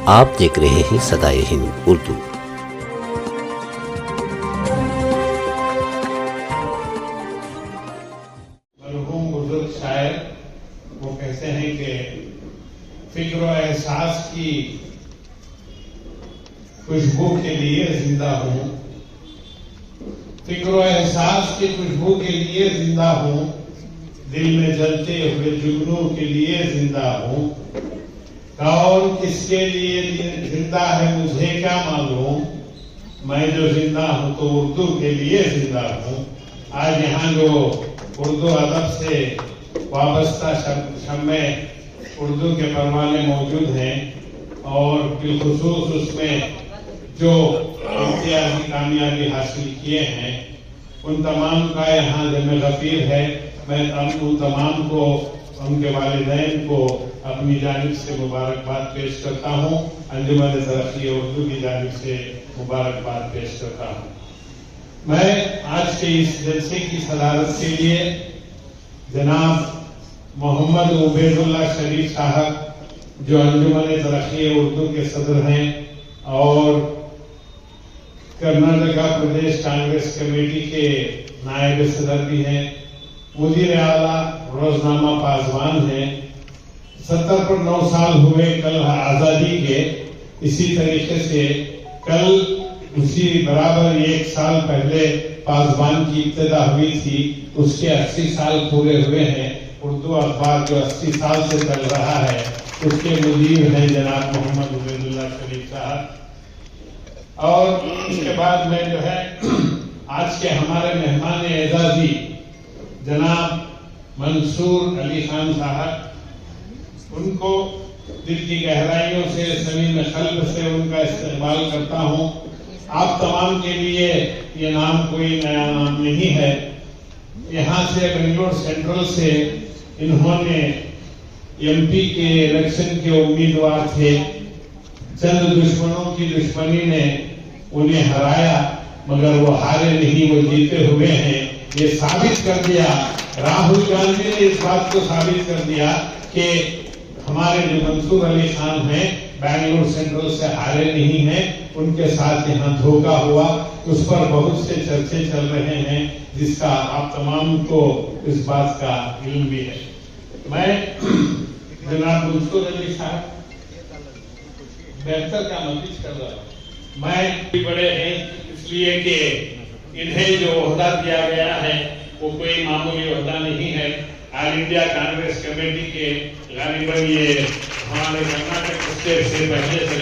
آپ دیکھ رہے ہیں صدائے ہند اردو۔ مرحوم بزرگ شاعر وہ کہتے ہیں کہ فکر و احساس کی خوشبو کے لیے زندہ ہوں، فکر و احساس کی خوشبو کے لیے زندہ ہوں، دل میں جلتے ہوئے جگنوں کے لیے زندہ ہوں، کون کس کے لیے زندہ ہے مجھے کیا معلوم، میں جو زندہ ہوں تو اردو کے لیے زندہ ہوں۔ آج یہاں جو اردو ادب سے وابستہ شمع اردو کے پروانے موجود ہیں اور بالخصوص اس میں جو امتیازی کامیابی حاصل کیے ہیں، ان تمام کا یہاں ذمہ غفیر ہے۔ میں ان تمام کو، ان کے والدین کو اپنی جانب سے مبارکباد پیش کرتا ہوں، انجمن ترقی اردو کی جانب سے مبارکباد پیش کرتا ہوں۔ میں آج کے اس جلسے کی صدارت کے لیے جناب محمد عبید اللہ شریف صاحب جو انجمن ترقی اردو کے صدر ہیں اور کرناٹکا پردیش کانگریس کمیٹی کے نائب صدر بھی ہیں، مدیر اعلیٰ روزنامہ پاسبان ہیں، 70 پر 9 سال ہوئے کل آزادی کے۔ اسی طریقے سے کل اسی برابر 1 سال پہلے پاسبان کی ابتدا ہوئی تھی، اس کے 80 سال پورے ہوئے ہیں۔ اردو اخبار جو 80 سال سے چل رہا ہے اس کے مدیر ہیں جناب محمد عبید اللہ شریف صاحب۔ اور اس کے بعد میں جو ہے آج کے ہمارے مہمان اعزازی جناب منصور علی خان صاحب، ان کو دل کی گہرائیوں سے، زمین قلب سے ان کا استقبال کرتا ہوں۔ آپ تمام کے لیے یہ نام کوئی نیا نام نہیں ہے۔ یہاں سے بنگلور سینٹرل سے انہوں نے ایم پی کے الیکشن کے امیدوار تھے، چند دشمنوں کی دشمنی نے انہیں ہرایا، مگر وہ ہارے نہیں، وہ جیتے ہوئے ہیں۔ یہ ثابت کر دیا، راہل گاندھی نے اس بات کو ثابت کر دیا کہ ہمارے جو منصور علی خان ہیں بنگلور سینٹرل سے ہارے نہیں ہیں، ان کے ساتھ یہاں دھوکہ ہوا۔ اس پر بہت سے چرچے چل رہے ہیں جس کا آپ تمام کو اس بات کا علم بھی ہے۔ میں جناب منصور علی صاحب بہتر کا مزید کر رہا ہوں۔ میں بڑے ہیں اس لیے کہ انہیں جو عہدہ دیا گیا ہے وہ کوئی معمولی عہدہ نہیں ہے۔ آل انڈیا کانگریس کمیٹی کے غالباً یہ ہمارے کرناٹک اسٹیٹ سے پہلے سے